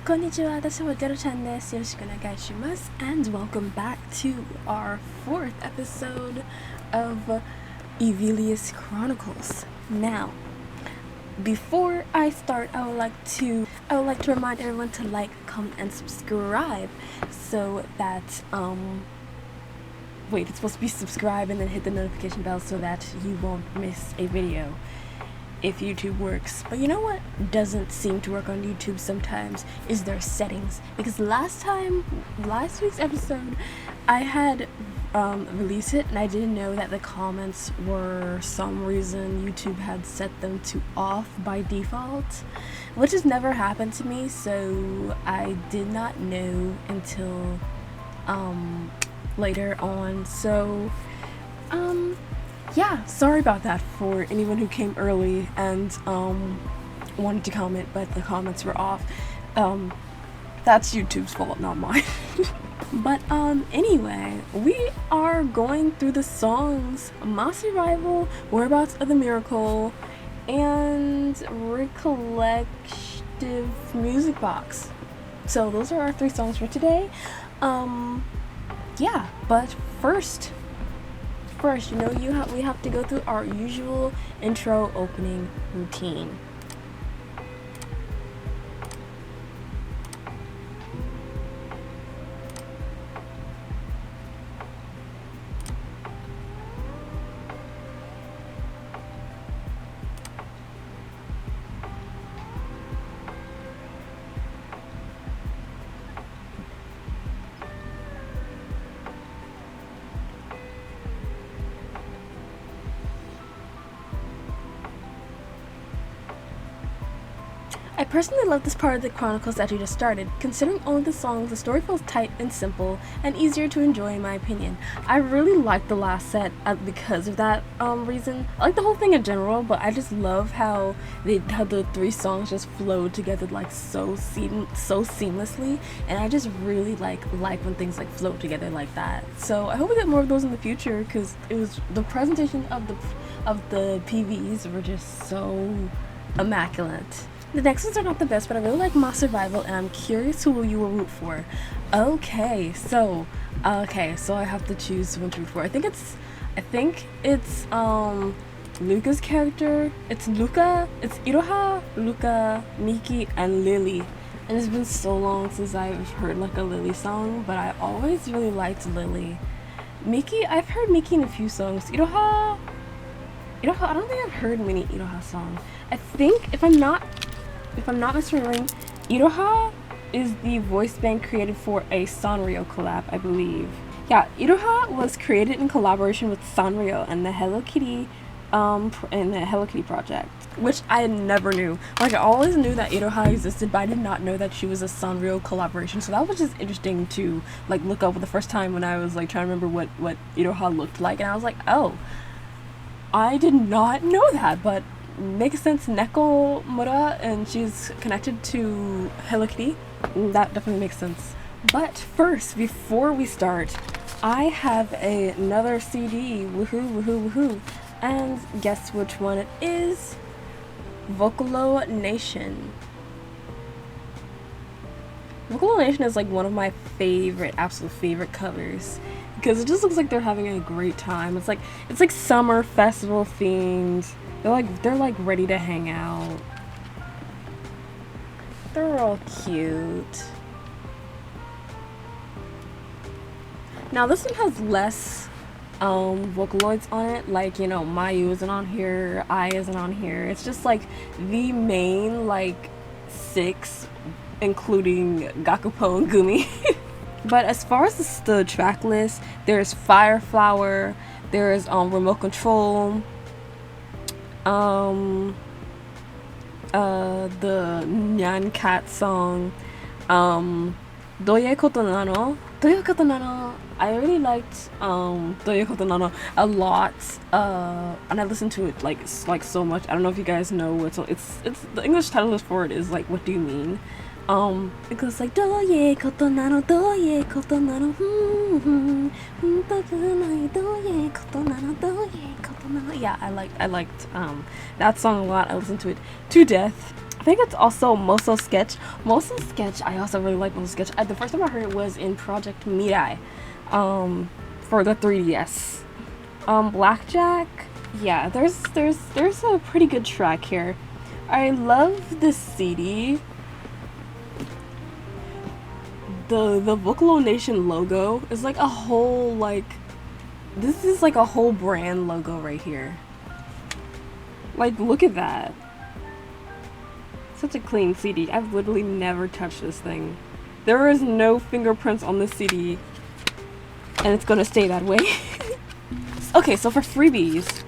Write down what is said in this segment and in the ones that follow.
こんにちは、私はJeidoChanです。よろしくお願いします。And welcome back to our 4th episode of Evilius Chronicles. Now, before I start, I would like to remind everyone to like, comment, and subscribe so that it's supposed to be subscribe and then hit the notification bell so that you won't miss a video. If YouTube works. But you know what doesn't seem to work on YouTube sometimes is their settings, because last week's episode I had released it and I didn't know that the comments were some reason YouTube had set them to off by default, which has never happened to me, so I did not know until later on. So yeah, sorry about that for anyone who came early and wanted to comment, but the comments were off. That's YouTube's fault, not mine. But anyway, we are going through the songs Mass Arrival, Whereabouts of the Miracle, and Recollective Musicbox. So those are our 3 songs for today. Yeah, but first, you know, we have to go through our usual intro opening routine. I personally love this part of the Chronicles that you just started. Considering only the songs, the story feels tight and simple and easier to enjoy in my opinion. I really like the last set because of that reason. I like the whole thing in general, but I just love how the 3 songs just flow together like so seamlessly, and I just really like when things like flow together like that. So I hope we get more of those in the future, because it was the presentation of the PVs were just so immaculate. The next ones are not the best, but I really like Mass Arrival, and I'm curious who you will root for. Okay, so I have to choose one to root for. I think it's Luca's character. It's Luca, it's Iroha, Luca, Miki, and Lily. And it's been so long since I've heard like a Lily song, but I always really liked Lily. Miki, I've heard Miki in a few songs. Iroha, I don't think I've heard many Iroha songs. I think, if I'm not misremembering, Iroha is the voice band created for a Sanrio collab, I believe. Yeah, Iroha was created in collaboration with Sanrio and the Hello Kitty project, which I never knew. Like, I always knew that Iroha existed, but I did not know that she was a Sanrio collaboration. So that was just interesting to like look up for the first time when I was like trying to remember what Iroha looked like, and I was like, oh, I did not know that, but makes sense. Neko Mura, and she's connected to Hello Kitty. That definitely makes sense. But first, before we start, I have another CD. Woohoo. And guess which one it is? Vocalonation. Vocalonation is like one of my absolute favorite covers, because it just looks like they're having a great time. It's like summer festival themed. They're like ready to hang out. They're all cute. Now this one has less Vocaloids on it. Like, you know, Mayu isn't on here, I isn't on here. It's just like the main like 6, including Gakupo and Gumi. But as far as the track list, there's Fire Flower, there's Remote Control, the Nyan Cat song, Doye Koto Nano. I really liked Doye Koto Nano a lot, and I listened to it like so much. I don't know if you guys know it's the English title for it is like, What Do You Mean? It goes like Doye Koto Nano, Doye Koto Nano, Doye Koto Nano, Doye Koto Nano. Yeah, I liked that song a lot. I listened to it to death. I think it's also Moso Sketch. Moso Sketch, I also really like Moso Sketch. The first time I heard it was in Project Mirai, for the 3DS. Blackjack, yeah, there's a pretty good track here. I love the CD. The Vocalonation logo is like a whole, like, this is like a whole brand logo right here. Like, look at that. Such a clean CD. I've literally never touched this thing. There is no fingerprints on this CD, and it's gonna stay that way. Okay, so for freebies,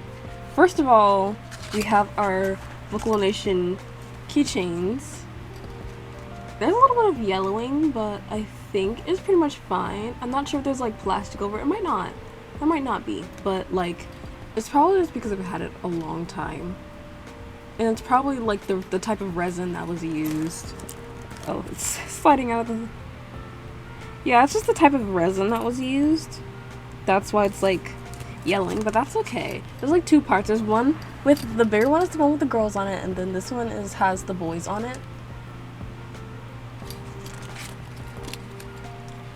first of all, we have our Vocalonation keychains. There's a little bit of yellowing, but I think it's pretty much fine. I'm not sure if there's like plastic over it. It might not. There might not be, but like, it's probably just because I've had it a long time. And it's probably like the type of resin that was used. Oh, it's sliding out of the... Yeah, it's just the type of resin that was used. That's why it's like yelling, but that's okay. There's like two parts. There's one with the bigger one is the one with the girls on it, and then this one has the boys on it.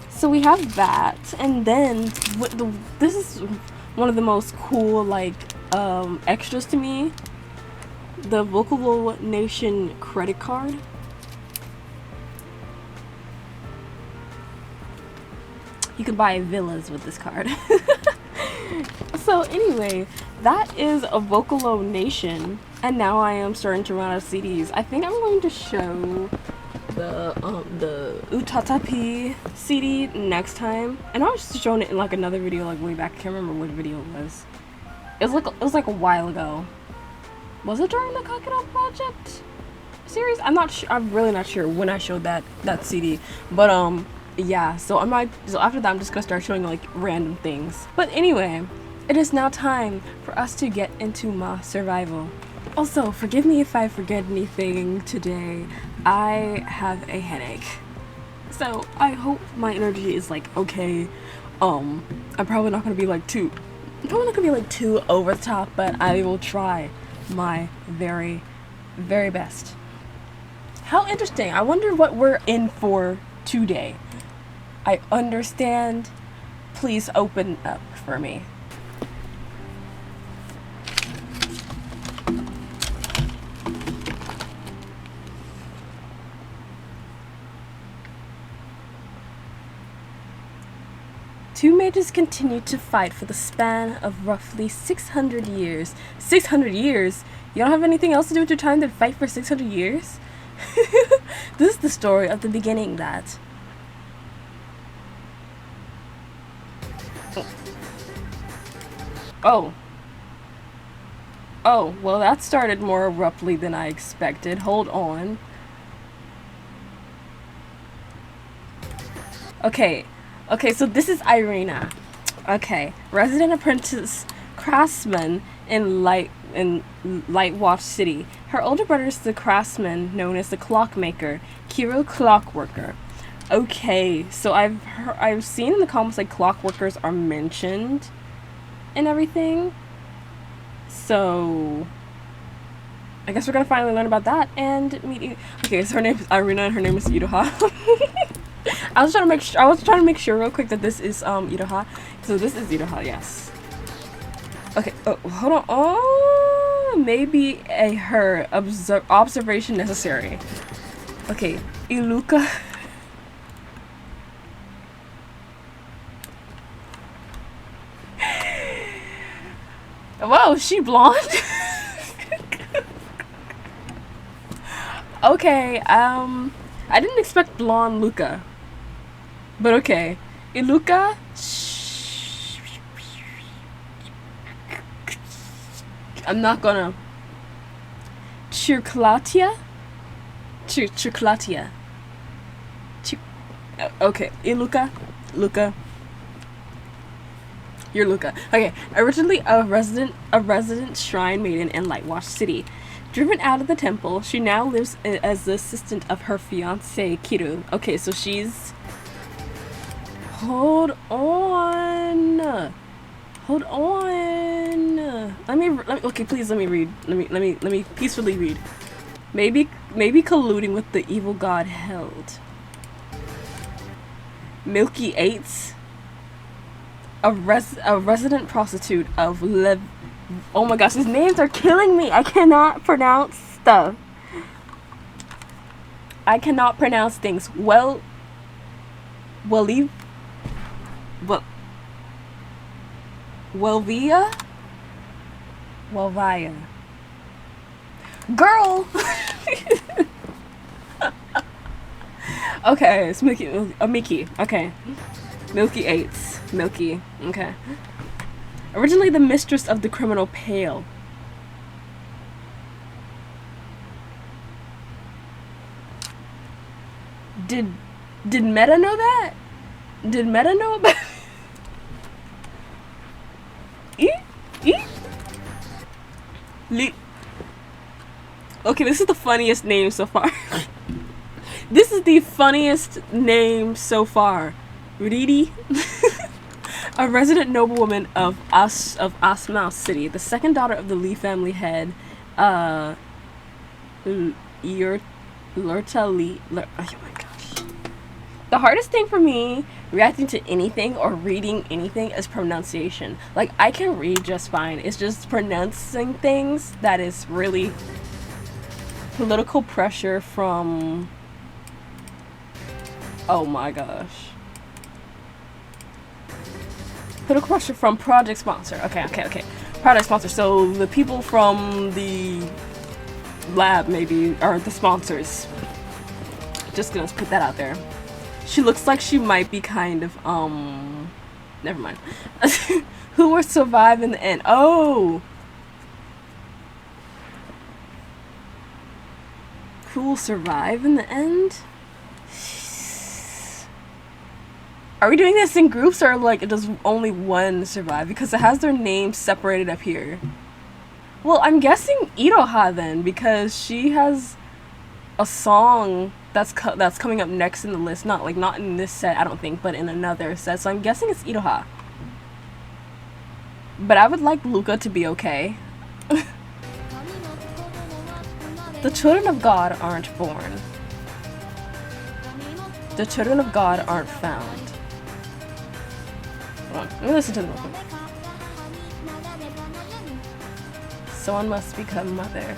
So we have that, and then this is one of the most cool like extras to me. The Vocalonation credit card. You can buy villas with this card. So anyway, that is a Vocalonation, and now I am starting to run out of CDs. I think I'm going to show the Utatapi CD next time, and I was showing it in like another video like way back. I can't remember what video it was. It was like a while ago. Was it during the Kakero Project series? I'm not sure. I'm really not sure when I showed that CD. But yeah. So after that, I'm just gonna start showing like random things. But anyway, it is now time for us to get into my survival. Also, forgive me if I forget anything today. I have a headache, so I hope my energy is like okay. I'm probably not gonna be like too over the top, but I will try my very, very best. How interesting. I wonder what we're in for today. I understand. Please open up for me. Two mages continued to fight for the span of roughly 600 years. 600 years? You don't have anything else to do with your time than fight for 600 years? This is the story of the beginning that... Oh. Oh, well that started more abruptly than I expected. Hold on. Okay, so this is Irina. Okay, resident apprentice craftsman in Lightwatch City. Her older brother is the craftsman known as the Clockmaker, Kiro Clockworker. Okay, so I've seen in the comments like Clockworkers are mentioned and everything. So I guess we're gonna finally learn about that and meet. Okay, so her name is Irina and her name is Iroha. I was trying to make sure real quick that this is Iroha. So this is Iroha, yes. Okay, oh, hold on. Oh, maybe her observation necessary. Okay, Iluka. Whoa, is she blonde? Okay, I didn't expect blonde Luca. But okay. Iluka. I'm not gonna. Chirklatia? Chirklatia. Okay. Iluka. Luca. You're Luca. Okay. Originally a resident shrine maiden in Lightwatch City. Driven out of the temple, she now lives as the assistant of her fiancé, Kiru. Okay, so she's... Hold on. Okay, please let me read. Let me peacefully read. Maybe colluding with the evil god Held. Milky Eights. A resident prostitute of oh my gosh, these names are killing me. I cannot pronounce stuff. I cannot pronounce things. Welvia? Welvia. Girl! Okay, it's Mickey. Okay. Milky Eights. Milky. Okay. Originally the mistress of the criminal Pale. Did Meta know that? Did Meta know about Okay, this is the funniest name so far. This is the funniest name so far. Riri. A resident noblewoman of Asmau City, the second daughter of the Lee family head, Lurta Lee. Oh my gosh. The hardest thing for me reacting to anything or reading anything is pronunciation. Like, I can read just fine. It's just pronouncing things that is really political pressure from. Oh my gosh. Political pressure from project sponsor. Okay. Project sponsor. So the people from the lab maybe are the sponsors. Just gonna put that out there. She looks like she might be kind of never mind. Who will survive in the end? Oh. Who will survive in the end? Are we doing this in groups or like does only one survive? Because it has their names separated up here. Well, I'm guessing Iroha then, because she has a song that's coming up next in the list. Not in this set, I don't think, but in another set. So I'm guessing it's Iroha. But I would like Luca to be okay. The children of God aren't born. The children of God aren't found. Hold on, let me listen to the real quick. Someone must become mother.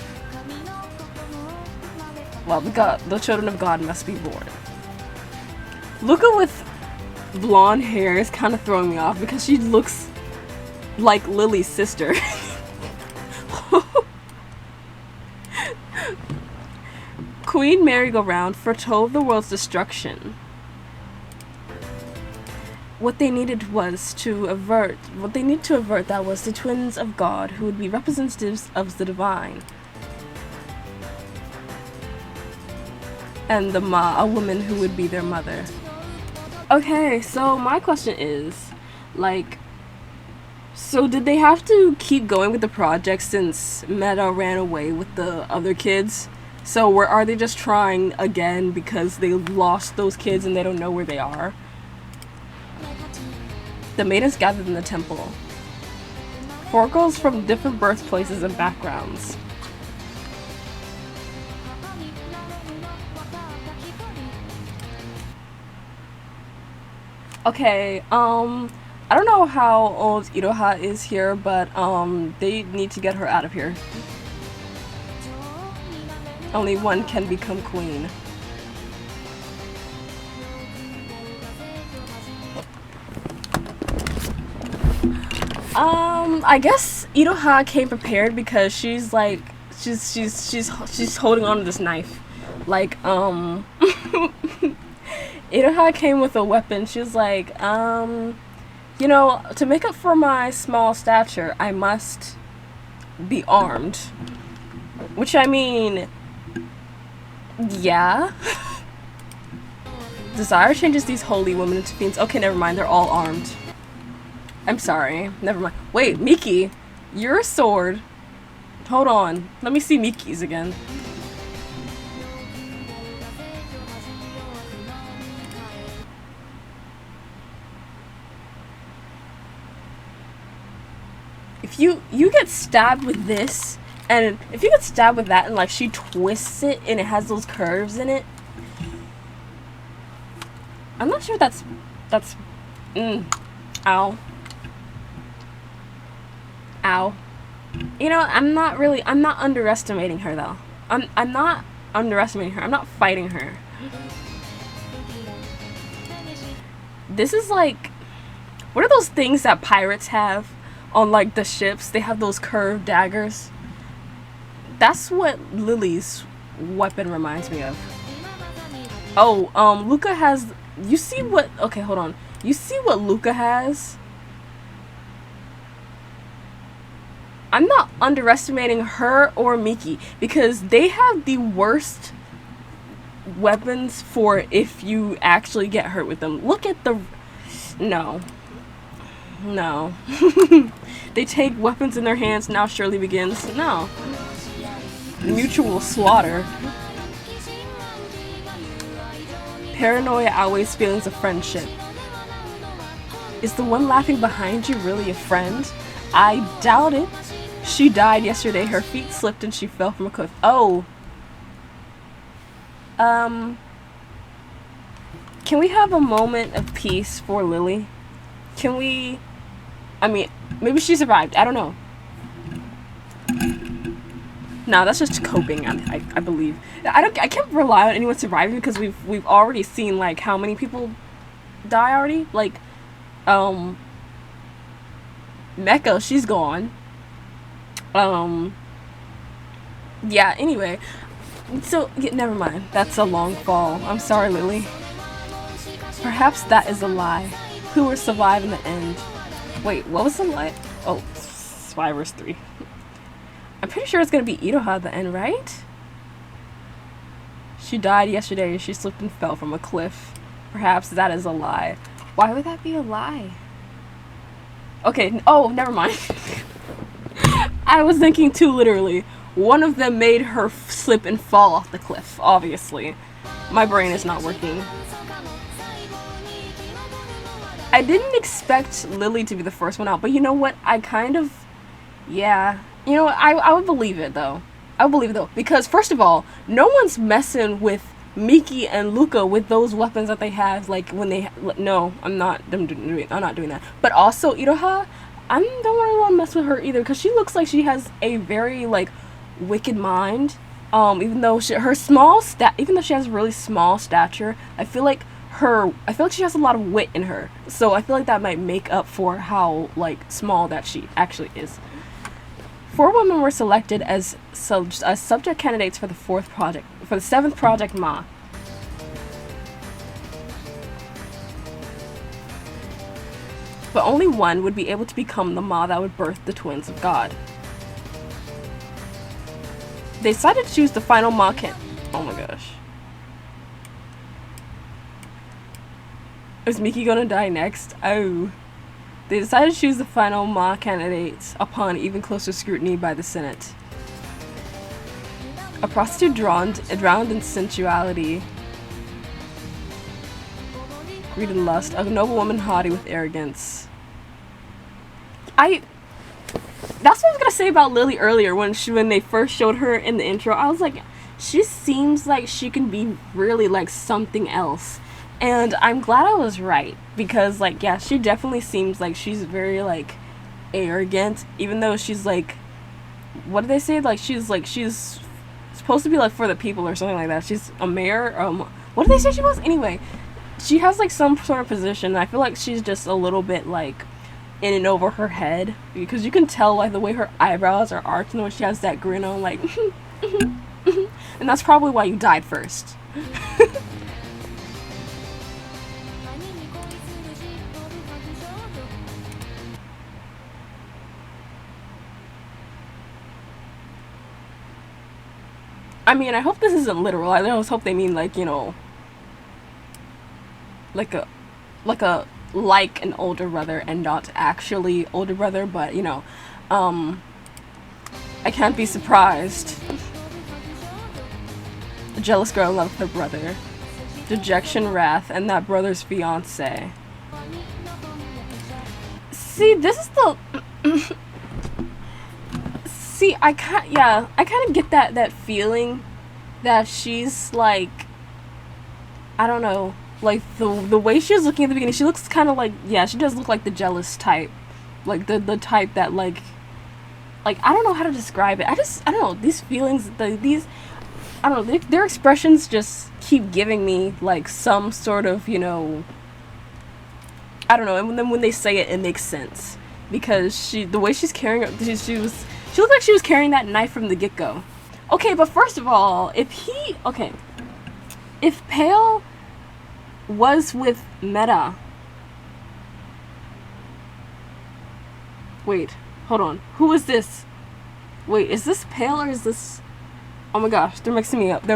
Well, the children of God must be born. Luca with blonde hair is kind of throwing me off because she looks like Lily's sister. Queen Merry-Go-Round foretold the world's destruction. What they needed to avert that was the twins of God who would be representatives of the divine. And the Ma, a woman who would be their mother. Okay, so my question is, like, so did they have to keep going with the project since Meta ran away with the other kids? So are they just trying again because they lost those kids and they don't know where they are? The maidens gathered in the temple. 4 girls from different birthplaces and backgrounds. Okay, I don't know how old Iroha is here, but they need to get her out of here. Only one can become queen. I guess Iroha came prepared because she's like she's holding on to this knife. Like Iroha came with a weapon. She's like, you know, to make up for my small stature, I must be armed. Which, I mean, yeah. Desire changes these holy women into fiends. Okay, never mind. They're all armed. I'm sorry. Never mind. Wait, Miki, your sword. Hold on. Let me see Miki's again. If you get stabbed with this, And if you get stabbed with that and like she twists it and it has those curves in it, I'm not sure that's ow. Ow. You know, I'm not underestimating her though. I'm not underestimating her. I'm not fighting her. This is like, what are those things that pirates have on like the ships? They have those curved daggers. That's what Lily's weapon reminds me of. Oh, Luca has, you see what, okay, hold on. You see what Luca has? I'm not underestimating her or Miki because they have the worst weapons for if you actually get hurt with them. Look at the, no. They take weapons in their hands, now surely begins. No. Mutual slaughter. Paranoia outweighs feelings of friendship. Is the one laughing behind you really a friend? I doubt it. She died yesterday. Her feet slipped and she fell from a cliff. Oh. Can we have a moment of peace for Lily? Can we... I mean, maybe she survived. I don't know. No, that's just coping, I believe. I can't rely on anyone surviving because we've already seen like how many people die already. Like, Mecca, she's gone. Yeah, anyway. So, yeah, never mind. That's a long fall. I'm sorry, Lily. Perhaps that is a lie. Who will survive in the end? Wait, what was the lie? Oh, Survivors 3. I'm pretty sure it's gonna be Iroha at the end, right? She died yesterday. She slipped and fell from a cliff. Perhaps that is a lie. Why would that be a lie? Okay, oh, never mind. I was thinking too literally. One of them made her slip and fall off the cliff, obviously. My brain is not working. I didn't expect Lily to be the first one out, but you know what? I kind of... Yeah. You know what? I would believe it, though. I would believe it, though. Because, first of all, no one's messing with Miki and Luca with those weapons that they have, like, when they... No, I'm not doing that. But also, Iroha, I don't really want to mess with her either, because she looks like she has a very, like, wicked mind. Even though she has a really small stature, I feel like she has a lot of wit in her. So I feel like that might make up for how, like, small that she actually is. 4 women were selected as subject candidates for the 7th project Ma. But only one would be able to become the Ma that would birth the twins of God. They decided to choose the final Ma oh my gosh. Is Miki gonna die next? Oh. They decided to choose the final Ma candidates upon even closer scrutiny by the Senate. A prostitute drowned in sensuality, greed and lust. A noble woman haughty with arrogance. That's what I was gonna say about Lily earlier when they first showed her in the intro. I was like, she seems like she can be really like something else. And I'm glad I was right, because, like, yeah, she definitely seems like she's very, like, arrogant, even though she's, like, what do they say? Like, she's supposed to be, like, for the people or something like that. She's a mayor, what did they say she was? Anyway, she has, like, some sort of position, and I feel like she's just a little bit, like, in and over her head, because you can tell, like, the way her eyebrows are arched, and when she has that grin on, like, and that's probably why you died first. I mean, I hope this isn't literal. I just hope they mean, like, you know, like an older brother and not actually older brother, but, you know, I can't be surprised. A jealous girl in love with her brother. Dejection, wrath, and that brother's fiance. See, this is the... See, I kind of get that feeling that she's like, I don't know, like the way she was looking at the beginning, she looks kind of like, yeah, she does look like the jealous type, like the type that like I don't know how to describe it. I don't know, these feelings, these, I don't know, their expressions just keep giving me like some sort of, you know, I don't know, and then when they say it, it makes sense, because the way she's carrying it, she looked like she was carrying that knife from the get-go. Okay, but first of all, if Pale was with Meta, wait, hold on, who is this? Wait, is this Pale or is this, oh my gosh, they're messing me up,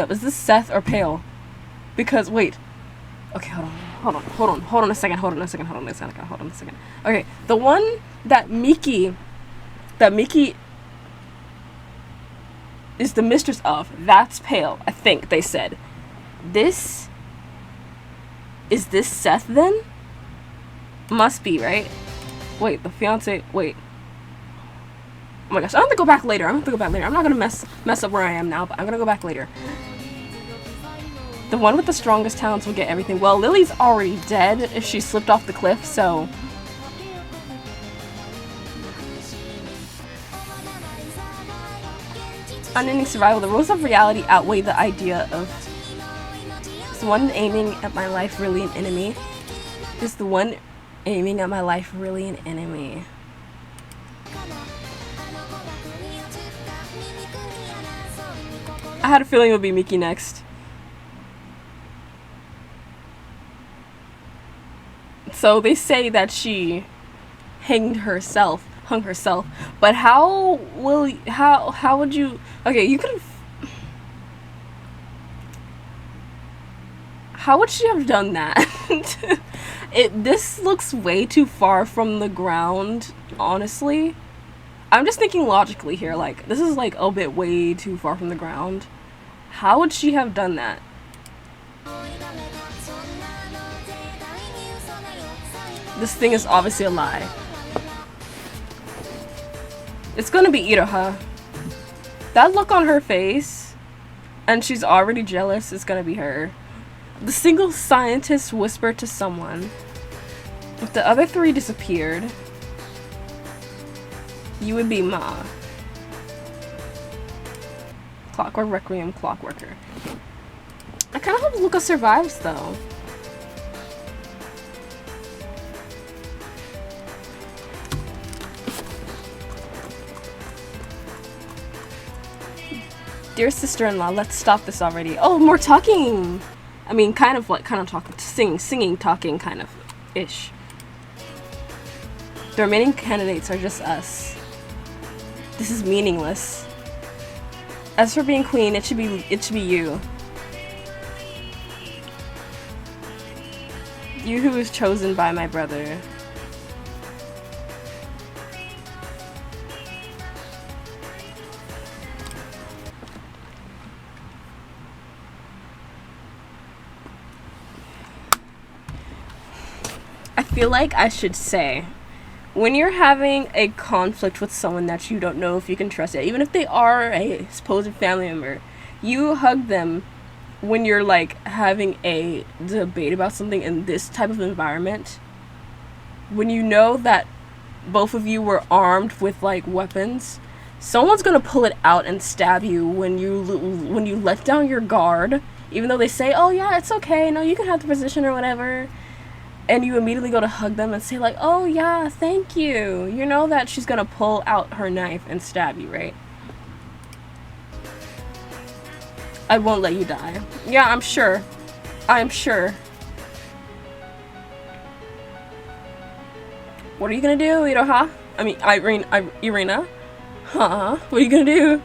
is this Seth or Pale? Because, wait, okay, hold on a second, okay, the one that Miki is the mistress of, that's Pale, I think they said. Is this Seth then? Must be, right? Wait, the fiance, wait. Oh my gosh, I'm gonna go back later. I'm not gonna mess up where I am now, but I'm gonna go back later. The one with the strongest talents will get everything. Well, Lily's already dead if she slipped off the cliff, so... Unending survival. The rules of reality outweigh the idea of... Is the one aiming at my life really an enemy? Is the one aiming at my life really an enemy? I had a feeling it would be Miki next. So they say that she hung herself, but how would you, okay, you could, how would she have done that? This looks way too far from the ground, honestly. I'm just thinking logically here, like, this is like a bit way too far from the ground. How would she have done that? This thing is obviously a lie. It's gonna be Iroha. That look on her face, and she's already jealous, is gonna be her. The single scientist whispered to someone. If the other three disappeared, you would be Ma. Clockwork, Requiem, Clockworker. I kind of hope Luca survives, though. Dear sister-in-law, let's stop this already. Oh, more talking! I mean, kind of talking, singing, talking, kind of, ish. The remaining candidates are just us. This is meaningless. As for being queen, it should be you. You who was chosen by my brother. I feel like I should say, when you're having a conflict with someone that you don't know if you can trust it, even if they are a supposed family member, you hug them when you're like having a debate about something in this type of environment. When you know that both of you were armed with like weapons, someone's gonna pull it out and stab you when you let down your guard, even though they say, oh yeah, it's okay, no, you can have the position or whatever. And you immediately go to hug them and say like, oh yeah, thank you. You know that she's gonna pull out her knife and stab you, right? I won't let you die. Yeah, I'm sure. I'm sure. What are you gonna do, Iroha? I mean, Irina? Huh? What are you gonna do?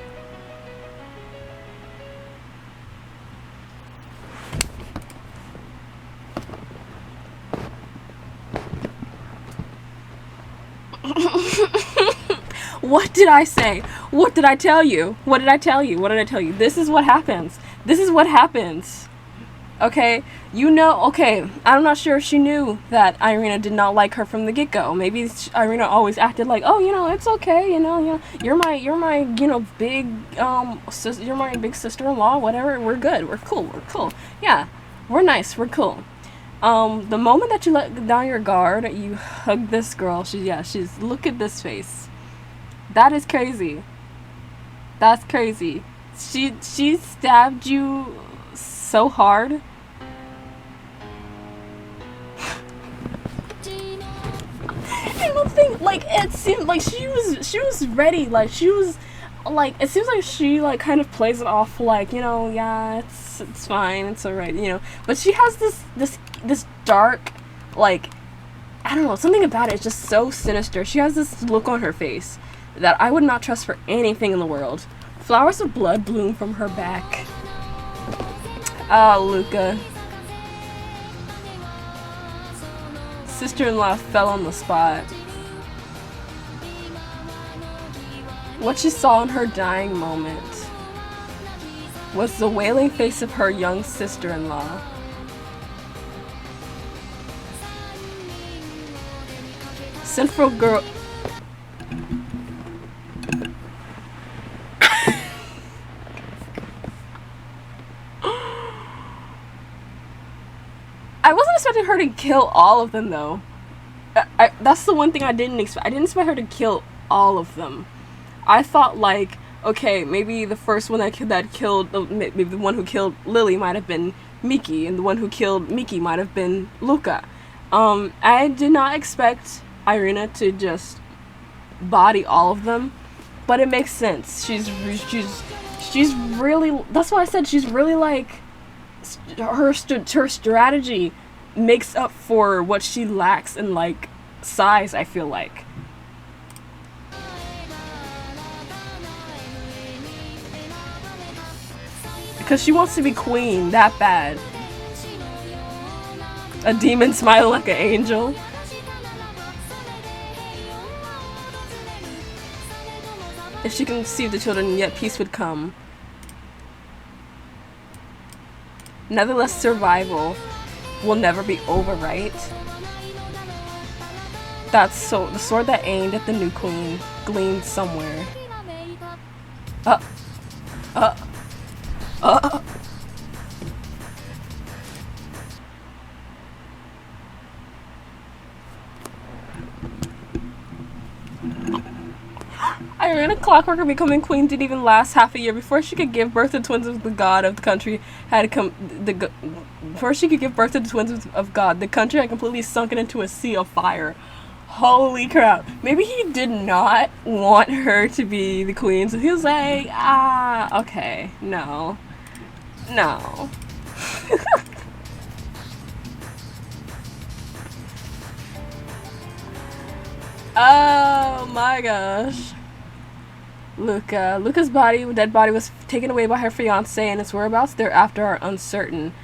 What did I say? What did I tell you? What did I tell you? What did I tell you? This is what happens. This is what happens. Okay, you know, okay, I'm not sure if she knew that Irina did not like her from the get-go. Maybe Irina always acted like, oh, you know, it's okay, you know, you're my, you know, big, you're my big sister-in-law, whatever, we're good, we're cool. Yeah, we're nice, we're cool. The moment that you let down your guard, you hug this girl, she's, look at this face. That is crazy. That's crazy. She stabbed you so hard. I don't think, like, it seemed like she was ready, like, she was, like, it seems like she, like, kind of plays it off like, you know, yeah, it's fine, it's alright, you know, but she has this dark, like, I don't know, something about it is just so sinister. She has this look on her face that I would not trust for anything in the world. Flowers of blood bloom from her back. Ah, Luca. Sister-in-law fell on the spot. What she saw in her dying moment was the wailing face of her young sister-in-law. Sinful girl. I wasn't expecting her to kill all of them, though. That's the one thing I didn't expect. I didn't expect her to kill all of them. I thought, like, okay, maybe the first one that killed, maybe the one who killed Lily might have been Miki, and the one who killed Miki might have been Luca. I did not expect Irina to just body all of them, but it makes sense. She's really. That's why I said she's really, like, her strategy makes up for what she lacks in, like, size, I feel like. Because she wants to be queen that bad. A demon smiling like an angel. If she can conceive the children, yet peace would come. Nevertheless, survival will never be over, right? That's so. The sword that aimed at the new queen gleamed somewhere. Irina Clockworker becoming queen didn't even last half a year before she could give birth to twins of the god of the country had come. Before she could give birth to the twins of God, the country had completely sunken into a sea of fire. Holy crap! Maybe he did not want her to be the queen, so he was like, okay, no. Oh my gosh. Luca's dead body was taken away by her fiance, and its whereabouts thereafter are uncertain.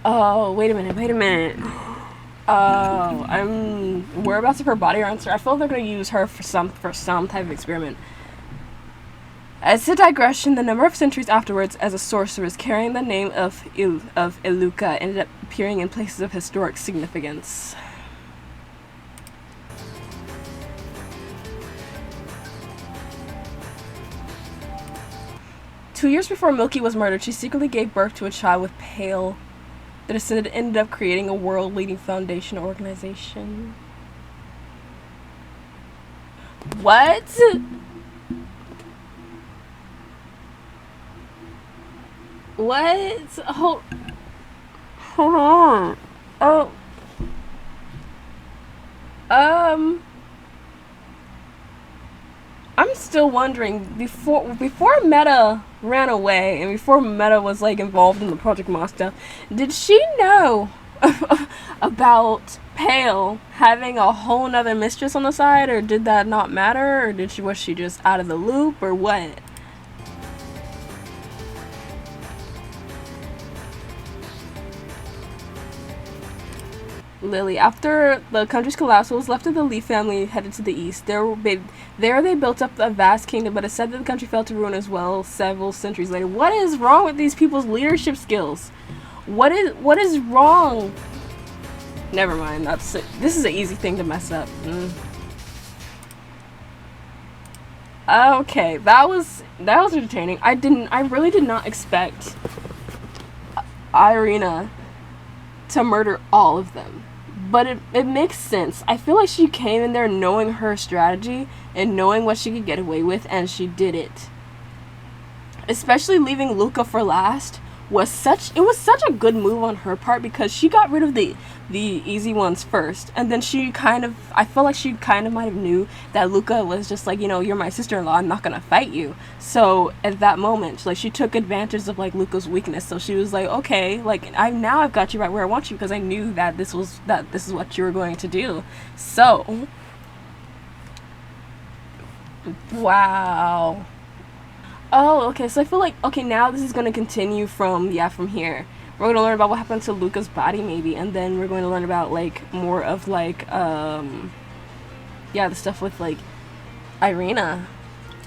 Oh, wait a minute. Whereabouts of her body are uncertain. I feel like they're gonna use her for some type of experiment. As a digression, the number of centuries afterwards, as a sorceress carrying the name of Iluka ended up appearing in places of historic significance. "2 years before Milky was murdered, she secretly gave birth to a child with pale. The descendant ended up creating a world-leading foundation organization." What? What? Hold on. Oh. I'm still wondering, before Meta ran away and before Meta was, like, involved in the Project Moss stuff, did she know about Pale having a whole nother mistress on the side, or did that not matter, or was she just out of the loop, or what? Lily. After the country's collapse, what was left of the Lee family headed to the east. There they built up a vast kingdom, but it's said that the country fell to ruin as well several centuries later. What is wrong with these people's leadership skills? What is wrong? Never mind. That's it. This is an easy thing to mess up. Okay, that was entertaining. I really did not expect Irina to murder all of them. But it makes sense. I feel like she came in there knowing her strategy and knowing what she could get away with, and she did it. Especially leaving Luca for last was such a good move on her part, because she got rid of the easy ones first, and then I feel like she kind of might have knew that Luca was just like, you know, you're my sister-in-law, I'm not gonna fight you. So at that moment, like, she took advantage of like Luca's weakness. So she was like, okay, like, I've got you right where I want you, because I knew that this is what you were going to do. So wow. Oh, okay, so I feel like, okay, now this is going to continue from here. We're going to learn about what happened to Luca's body, maybe, and then we're going to learn about, like, more of, like, the stuff with, like, Irina.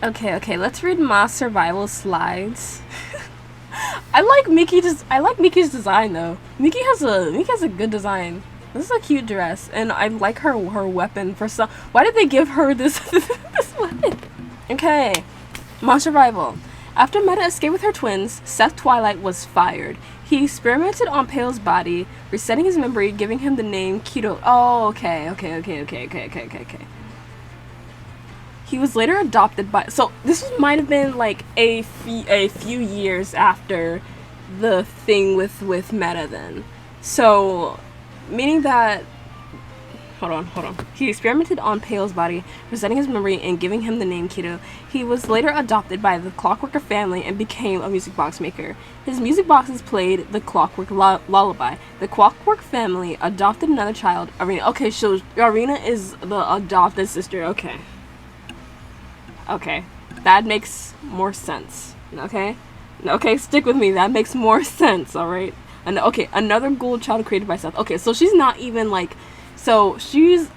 Okay, let's read Ma Survival Slides. I like Miki's design, though. Miki has a good design. This is a cute dress, and I like her weapon for some. Why did they give her this this weapon? Okay. Ma Survival. After Meta escaped with her twins, Seth Twilight was fired. He experimented on Pale's body, resetting his memory, giving him the name Keto. Oh, okay. He was later adopted by. So this might have been like a few years after the thing with Meta then. So, meaning that. Hold on. He experimented on Pale's body, resetting his memory and giving him the name Keto. He was later adopted by the Clockworker family and became a music box maker. His music boxes played the Clockwork Lullaby. The Clockwork family adopted another child, Irina. Okay, so Irina is the adopted sister. Okay, that makes more sense. Okay, stick with me. That makes more sense. All right. And okay, another ghoul child created by Seth. Okay, so she's not even like. So she's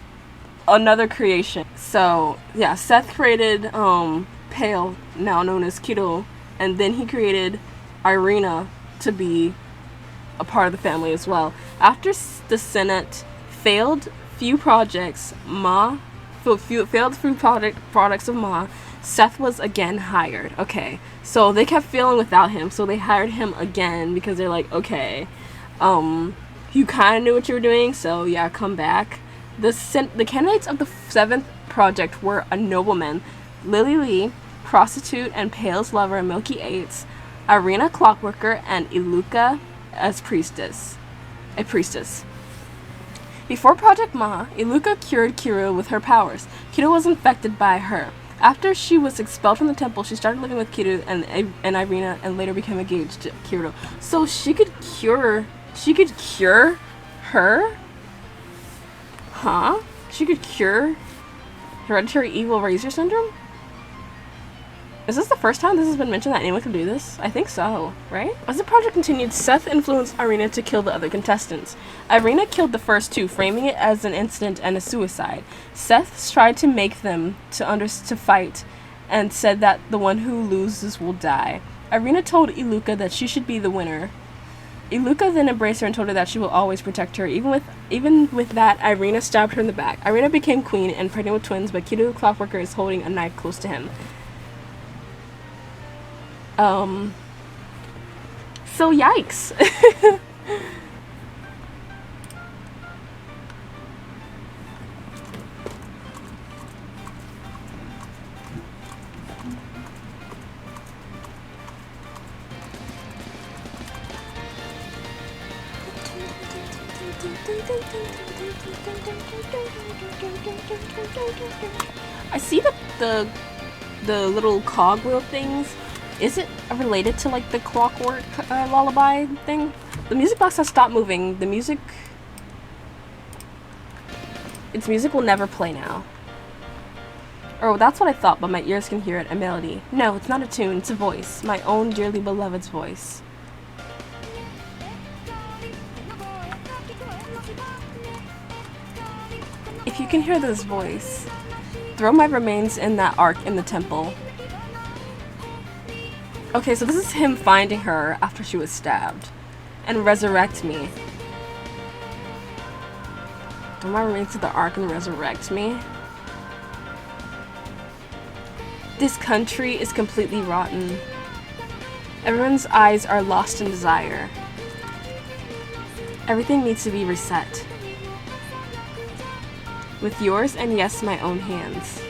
another creation. So yeah, Seth created Pale, now known as Keto, and then he created Irina to be a part of the family as well. After the Senate failed few projects of Ma, Seth was again hired. Okay, so they kept failing without him, so they hired him again because they're like, okay, you kind of knew what you were doing, so yeah, come back. The candidates of the 7th project were a nobleman, Lily Lee, prostitute and Pale's lover Milky Eights, Irina Clockworker, and Iluka as a priestess. Before Project Ma, Iluka cured Kiro with her powers. Kiro was infected by her. After she was expelled from the temple, she started living with Kiro and Irina, and later became engaged to Kiro. So she could cure her? Huh? She could cure hereditary evil razor syndrome? Is this the first time this has been mentioned that anyone can do this? I think so, right? As the project continued, Seth influenced Irina to kill the other contestants. Irina killed the first two, framing it as an incident and a suicide. Seth tried to make them to fight and said that the one who loses will die. Irina told Iluka that she should be the winner. Iluka then embraced her and told her that she will always protect her. Even with that, Irina stabbed her in the back. Irina became queen and pregnant with twins, but Kido the Clockworker is holding a knife close to him. So yikes. I see the little cogwheel things. Is it related to like the Clockwork lullaby thing? The music box has stopped moving. Its music will never play now. Oh, that's what I thought, but my ears can hear it, a melody. No, it's not a tune, it's a voice. My own dearly beloved's voice. If you can hear this voice, throw my remains in that ark in the temple. Okay, so this is him finding her after she was stabbed. and resurrect me. Don't mind remains to the ark and resurrect me. This country is completely rotten. Everyone's eyes are lost in desire. Everything needs to be reset. With yours and yes, my own hands.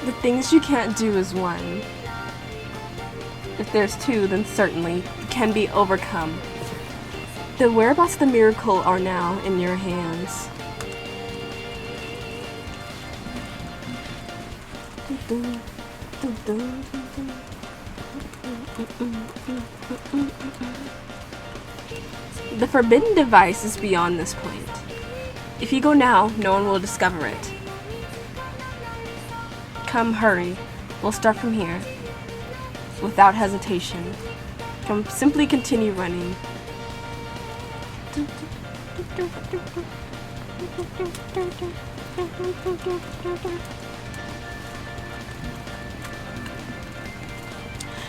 The things you can't do is one. If there's two, then certainly it can be overcome. The whereabouts of the miracle are now in your hands. The forbidden device is beyond this point. If you go now, no one will discover it. Come, hurry. We'll start from here. Without hesitation. Simply continue running.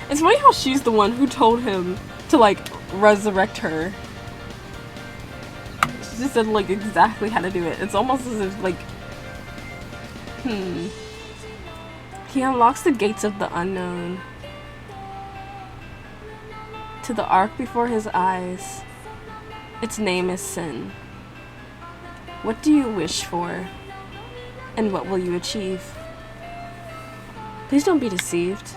It's funny how she's the one who told him to, like, resurrect her. She just said, like, exactly how to do it. It's almost as if, like, He unlocks the gates of the unknown. To the ark before his eyes. Its name is sin. What do you wish for? And what will you achieve? Please don't be deceived.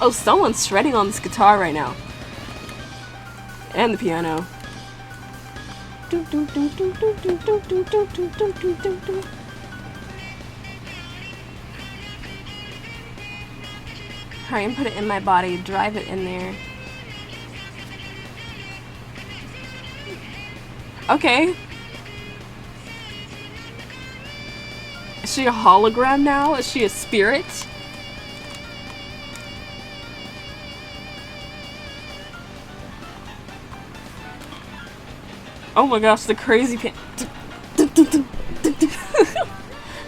Oh, someone's shredding on this guitar right now. And the piano. Hurry and put it in my body. Drive it in there. Okay. Is she a hologram now? Is she a spirit? Oh my gosh, the crazy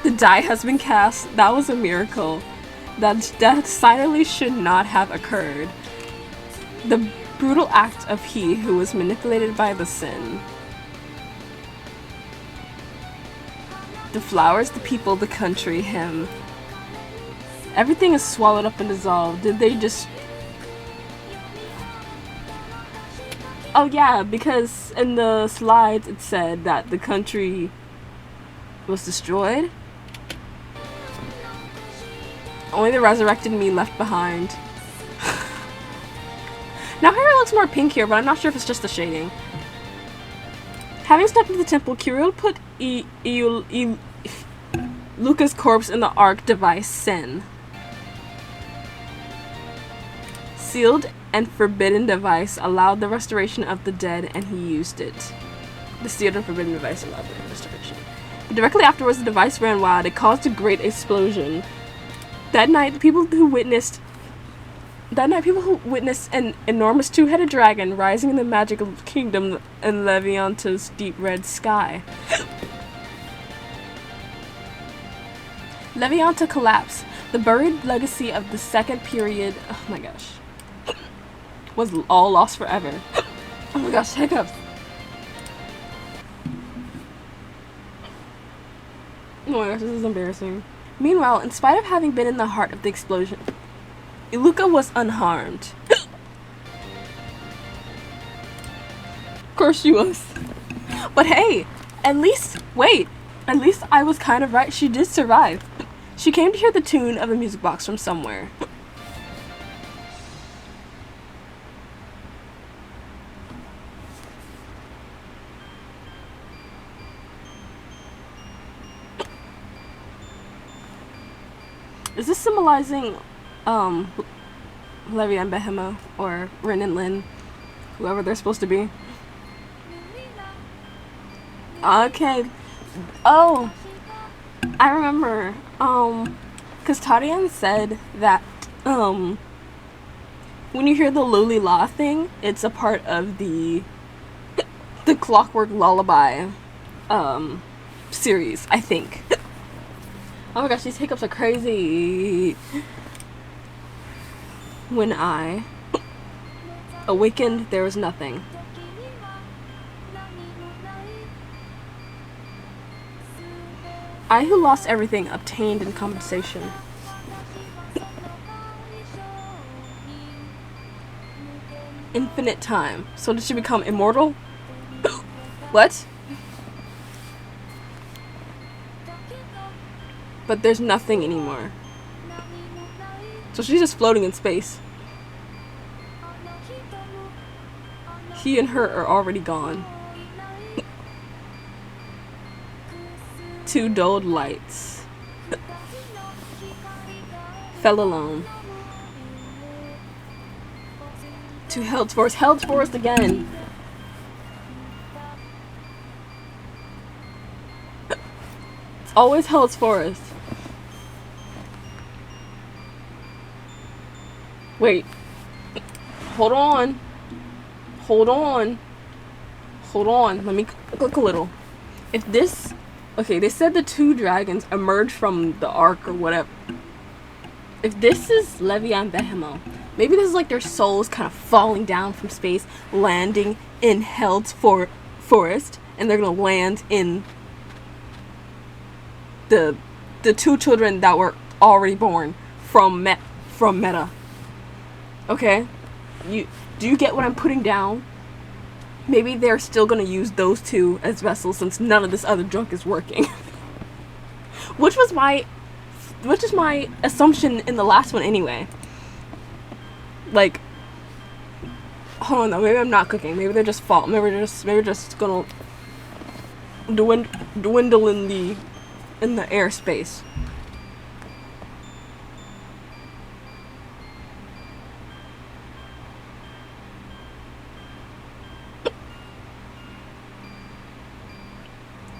the die has been cast. That was a miracle. That decidedly should not have occurred. The brutal act of he who was manipulated by the sin. The flowers, the people, the country, him. Everything is swallowed up and dissolved. Did they just... Oh yeah, because in the slides it said that the country was destroyed. Only the resurrected me left behind. Now here it looks more pink here, but I'm not sure if it's just the shading. Having stepped into the temple, Kirill put Luca's corpse in the ark device Sin. Sealed and forbidden device allowed the restoration of the dead, and he used it. The sealed and forbidden device allowed the restoration. But directly afterwards, the device ran wild. It caused a great explosion. That night, people who witnessed an enormous two-headed dragon rising in the magical kingdom in Levianta's deep red sky. Levianta collapsed. The buried legacy of the second period, oh my gosh, was all lost forever. Oh my gosh, hiccups. Oh my gosh, this is embarrassing. Meanwhile, in spite of having been in the heart of the explosion, Luca was unharmed. Of course she was. But hey, at least I was kind of right. She did survive. She came to hear the tune of the music box from somewhere. Is this symbolizing Levi and Behemo or Rin and Lin? whoever they're supposed to be. Okay. Oh, I remember. Cause Tarian said that when you hear the Luli La thing, it's a part of the Clockwork Lullaby series, I think. Oh my gosh, these hiccups are crazy. When I awakened, there was nothing. I who lost everything obtained in compensation. Infinite time. So did she become immortal? What? But there's nothing anymore. So she's just floating in space. He and her are already gone. Two dulled lights. Fell alone. To Hell's Forest. Hell's Forest again. It's always Hell's Forest. Wait. Hold on. Hold on. Hold on. Let me click a little. If this... Okay, they said the two dragons emerged from the ark or whatever. If this is Levia and Behemoth, maybe this is like their souls kind of falling down from space, landing in Hell's Forest, and they're gonna land in the two children that were already born from Meta. Okay? Do you get what I'm putting down? Maybe they're still gonna use those two as vessels since none of this other junk is working. Which is my assumption in the last one anyway. Like, hold on though, maybe I'm not cooking. Maybe they're just fault. Maybe we're just gonna dwindle in the airspace.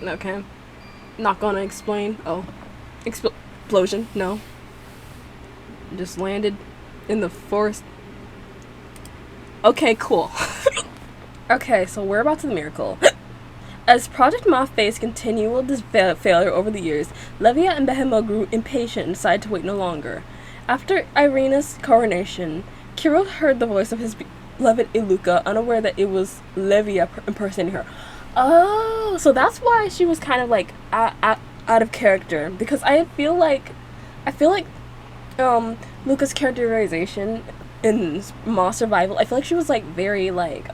Okay. Not gonna explain. Oh. Explosion. No. Just landed in the forest. Okay, cool. Okay, so we're about to the miracle. As Project Moth faced continual failure over the years, Levia and Behemoth grew impatient and decided to wait no longer. After Irina's coronation, Kiro heard the voice of his beloved Iluka, unaware that it was Levia impersonating her. Oh, so that's why she was kind of like out of character, because I feel like Luca's characterization in Moth Survival, I feel like she was like very like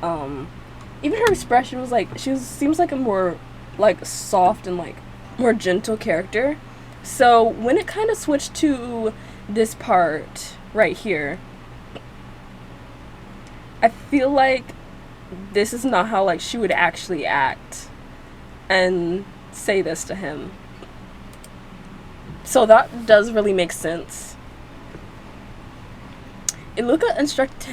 even her expression was like seems like a more like soft and like more gentle character. So when it kind of switched to this part right here, I feel like this is not how like she would actually act and say this to him. So that does really make sense. Levia instructed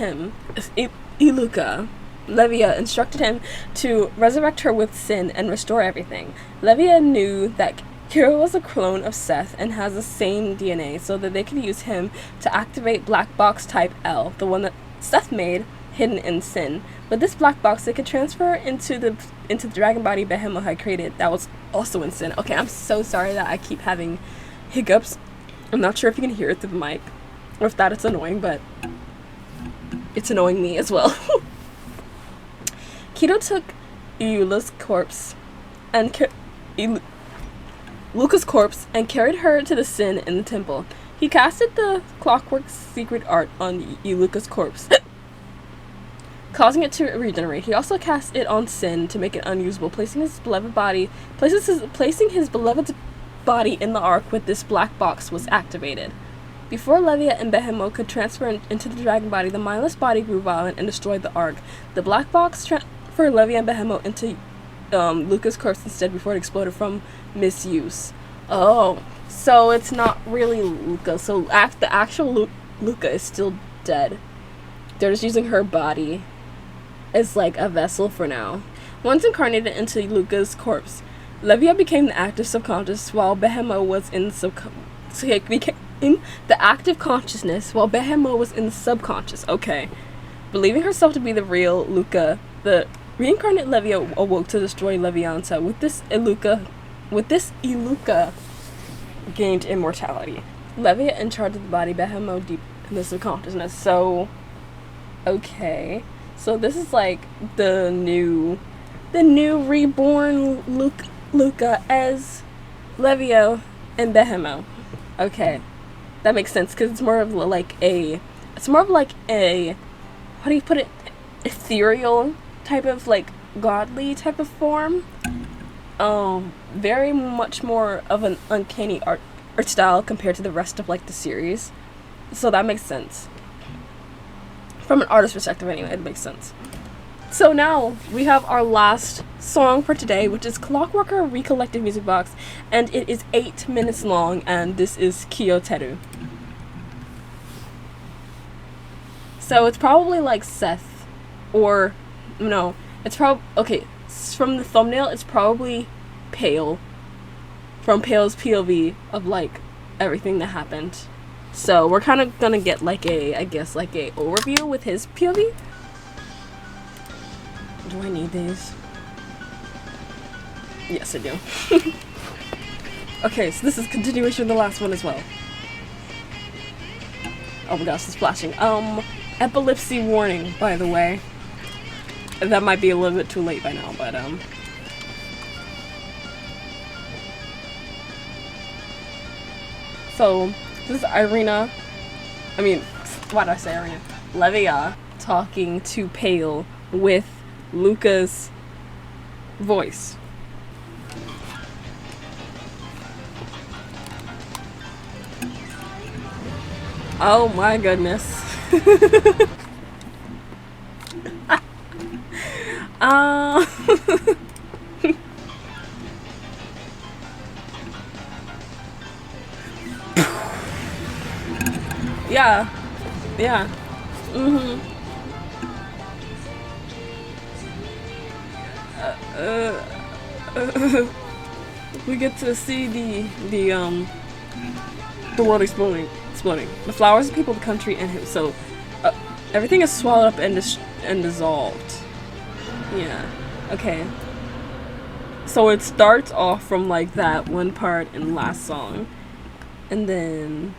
him to resurrect her with sin and restore everything. Levia knew that Kiro was a clone of Seth and has the same DNA, so that they could use him to activate Black Box Type L, the one that Seth made, hidden in Sin. With this black box, they could transfer into the dragon body Behemoth had created that was also in Sin. Okay, I'm so sorry that I keep having hiccups. I'm not sure if you can hear it through the mic, or if that it's annoying, but it's annoying me as well. Kido took Iula's corpse and Luca's corpse and carried her to the Sin in the temple. He casted the Clockwork secret art on Iuluka's corpse, causing it to regenerate. He also cast it on Sin to make it unusable, placing his beloved's body in the ark with this black box was activated. Before Levia and Behemoth could transfer into the dragon body, the mindless body grew violent and destroyed the ark. The black box transferred Levia and Behemoth into Luca's corpse instead before it exploded from misuse. Oh, so it's not really Luca. So the actual Luca is still dead. They're just using her body. is like a vessel for now. Once incarnated into Luca's corpse, Levia became the active subconscious while Behemoth was in became the active consciousness while Behemoth was in the subconscious. Okay. Believing herself to be the real Luca, the reincarnate Levia awoke to destroy Levianza. With this, Iluka gained immortality. Levia in charge of the body, Behemoth deep in the subconsciousness. So, okay. So this is like the new reborn Luca as Levio and Behemoth. Okay. That makes sense, because it's more of like a, how do you put it, ethereal type of, like, godly type of form. Very much more of an uncanny art style compared to the rest of, like, the series. So that makes sense. From an artist perspective, anyway, it makes sense. So now, we have our last song for today, which is Clockworker Recollective Musicbox, and it is 8 minutes long, and this is Kyoteru. So it's probably like Seth, or, no, it's probably, okay, from the thumbnail, it's probably Pale, from Pale's POV of, like, everything that happened. So we're kind of gonna get, like, I guess, like, a overview with his POV. Do I need these? Yes, I do. Okay, so this is continuation of the last one as well. Oh my gosh, it's flashing. Epilepsy warning, by the way. That might be a little bit too late by now, but, So, this is Irina. I mean, why did I say Irina? Levia talking to Pale with Luca's voice. Oh my goodness. Yeah. Yeah. We get to see the world exploding. The flowers, the people, the country, and him. So everything is swallowed up and dissolved. Yeah. Okay. So it starts off from like that one part in the last song, and then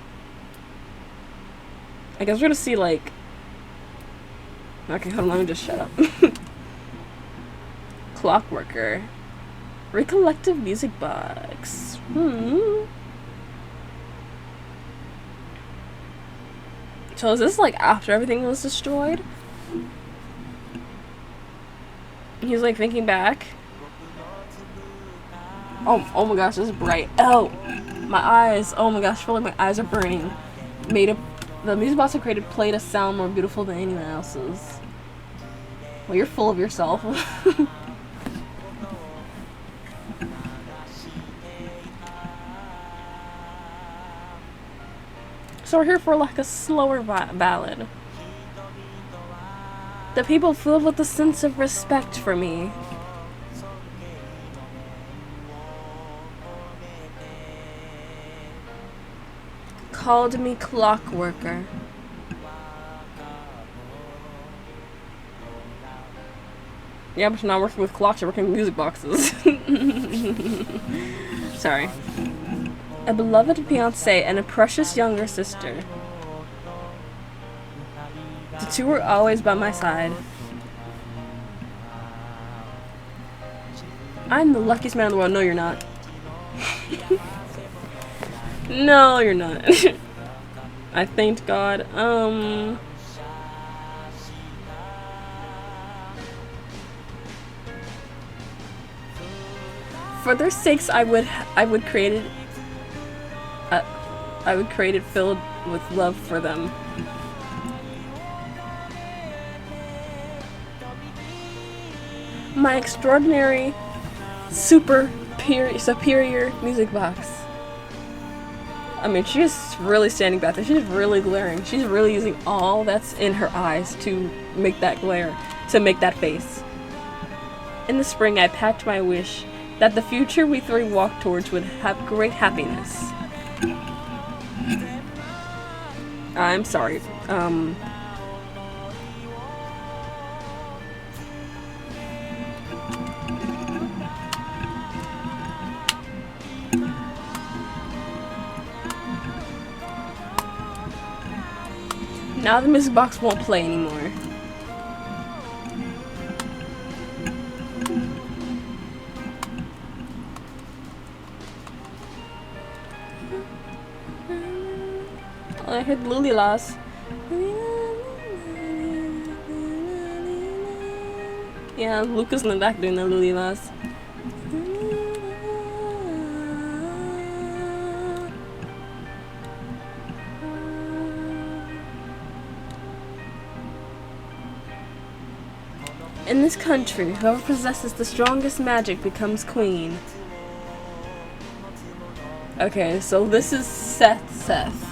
I guess we're gonna see like. Okay, hold on. Let me just shut up. Clockworker, Recollective Musicbox. So is this like after everything was destroyed? He's like thinking back. Oh my gosh, this is bright. Oh, my eyes. Oh my gosh, I feel like my eyes are burning. The music box I created played a sound more beautiful than anyone else's. Well, you're full of yourself. So we're here for like a slower ballad. The people filled with a sense of respect for me. Called me Clockworker. Yeah, but you're not working with clocks, you're working with music boxes. Sorry. A beloved fiancé and a precious younger sister. The two were always by my side. I'm the luckiest man in the world. No, you're not. No, you're not. I thanked God. For their sakes, I would create it filled with love for them. My extraordinary, superior music box. I mean, she's really standing back there. She's really glaring. She's really using all that's in her eyes to make that glare. to make that face. In the spring, I packed my wish that the future we three walked towards would have great happiness. I'm sorry. Now the music box won't play anymore. Oh, I heard Lily Lass. Yeah, Luca's in the back doing the Lily Lass. In this country, whoever possesses the strongest magic becomes queen. Okay, so this is Seth.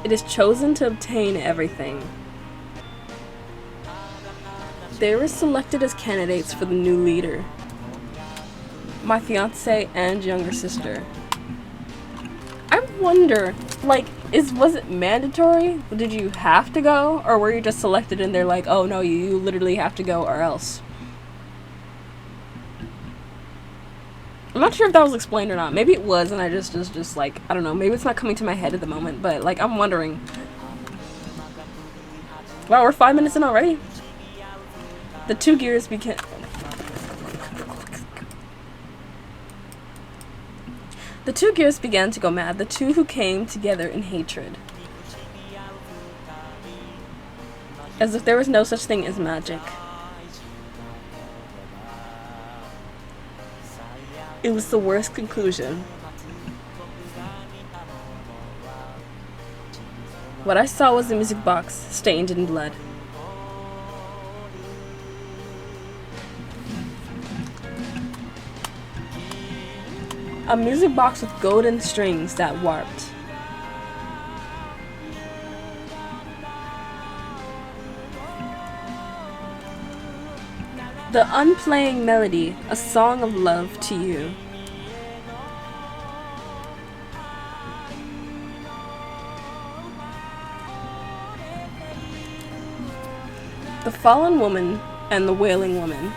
It is chosen to obtain everything. They were selected as candidates for the new leader. My fiance and younger sister. I wonder, like, was it mandatory? Did you have to go? Or were you just selected and they're like, oh no, you literally have to go or else? I'm not sure if that was explained or not. Maybe it was and I just like, I don't know, maybe it's not coming to my head at the moment, but like, I'm wondering. Wow, we're 5 minutes in already? The two gears began... The two gears began to go mad, the two who came together in hatred. As if there was no such thing as magic. It was the worst conclusion. What I saw was a music box stained in blood. A music box with golden strings that warped. The unplaying melody, a song of love to you. The fallen woman and the wailing woman.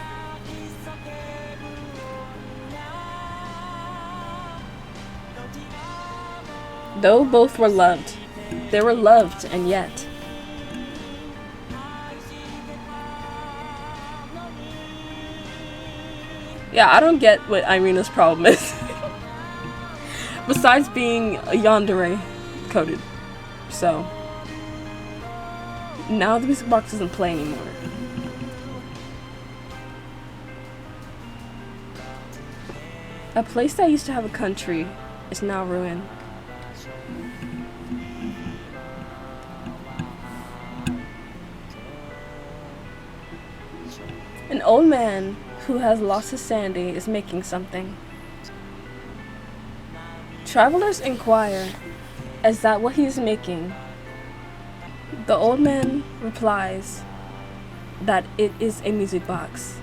Though both were loved, they were loved and yet. Yeah, I don't get what Irina's problem is. Besides being a yandere coded. So. Now the music box doesn't play anymore. A place that used to have a country is now ruined. An old man who has lost his sanity is making something. Travelers inquire, is that what he is making? The old man replies that it is a music box,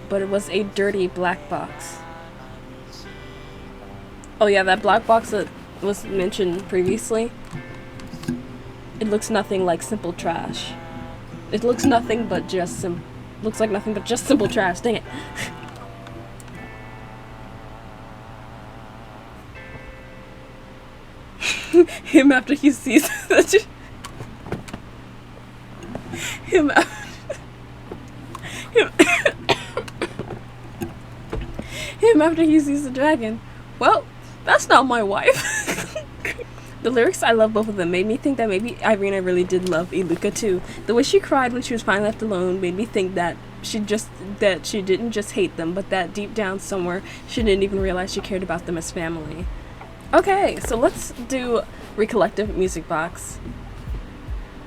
but it was a dirty black box. Oh yeah, that black box that was mentioned previously, it looks nothing like simple trash. It looks nothing but just looks like nothing but just simple trash. Dang it. Him after he sees that him after he sees the dragon. Well, that's not my wife. The lyrics, I love both of them, made me think that maybe Irina really did love Iluka too. The way she cried when she was finally left alone made me think that she didn't just hate them, but that deep down somewhere she didn't even realize she cared about them as family. Okay, so let's do Recollective Music Box.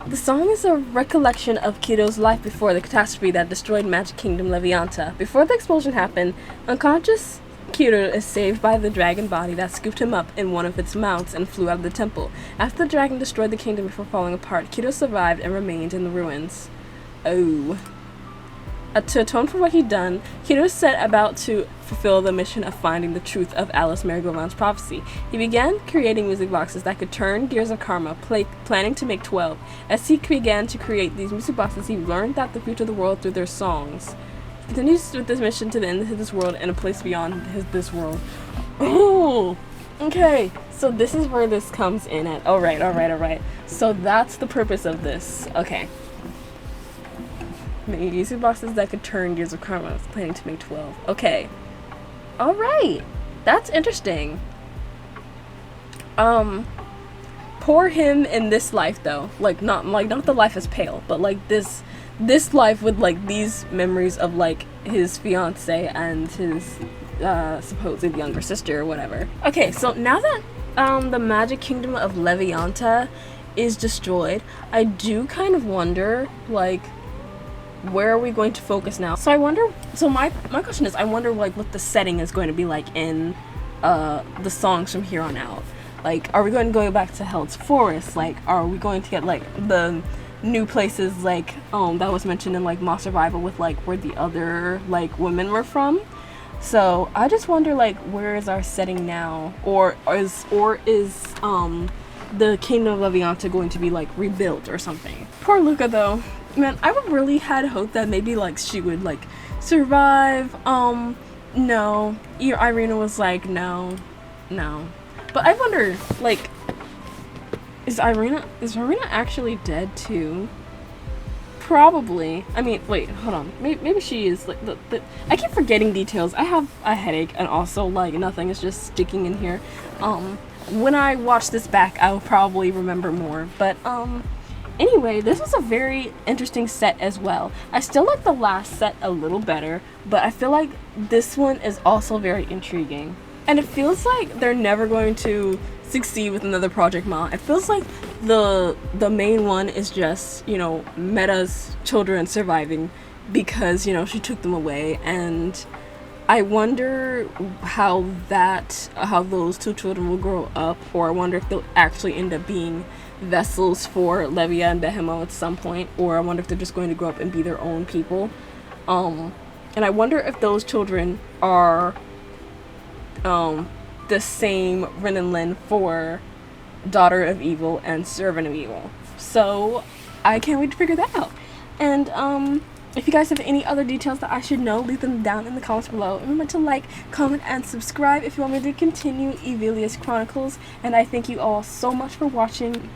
The song is a recollection of Kido's life before the catastrophe that destroyed Magic Kingdom Levianta. Before the explosion happened, unconscious Kyoto is saved by the dragon body that scooped him up in one of its mounts and flew out of the temple. After the dragon destroyed the kingdom before falling apart, Kyoto survived and remained in the ruins. Oh. To atone for what he'd done, Kyoto set about to fulfill the mission of finding the truth of Alice Merry-Go-Round's prophecy. He began creating music boxes that could turn gears of karma, planning to make 12. As he began to create these music boxes, he learned that the future of the world through their songs. He continues with this mission to the end of this world and a place beyond this world. Oh, okay. So this is where this comes in at. All right. So that's the purpose of this. Okay. Music boxes that could turn gears of karma. I was planning to make 12. Okay. All right. That's interesting. Poor him in this life though. Not the life is pale, but like this life with like these memories of like his fiance and his supposed younger sister or whatever. Okay, so now that the magic kingdom of Levianta is destroyed, I do kind of wonder like where are we going to focus now? So I wonder, so my question is, I wonder like what the setting is going to be like in the songs from here on out. Like, are we going to go back to Hell's Forest? Like, are we going to get like the new places like that was mentioned in like Moss Survival with like where the other like women were from? So I just wonder like where is our setting now, or is the kingdom of Levianta going to be like rebuilt or something? Poor Luca though. Man, I would really had hoped that maybe like she would like survive. No. Irina was like, no. But I wonder, like, is Irina actually dead too? Probably. I mean, wait, hold on. Maybe she is. Like, I keep forgetting details. I have a headache, and also like nothing is just sticking in here. When I watch this back, I'll probably remember more. But anyway, this was a very interesting set as well. I still like the last set a little better, but I feel like this one is also very intriguing. And it feels like they're never going to succeed with another Project Ma. It feels like the main one is just, you know, Meta's children surviving because, you know, she took them away. And I wonder how those two children will grow up, or I wonder if they'll actually end up being vessels for Levia and Behemoth at some point, or I wonder if they're just going to grow up and be their own people. And I wonder if those children are the same Ren and Lin for Daughter of Evil and Servant of Evil. So I can't wait to figure that out. And if you guys have any other details that I should know, leave them down in the comments below. Remember to like, comment, and subscribe if you want me to continue Evilius Chronicles. And I thank you all so much for watching.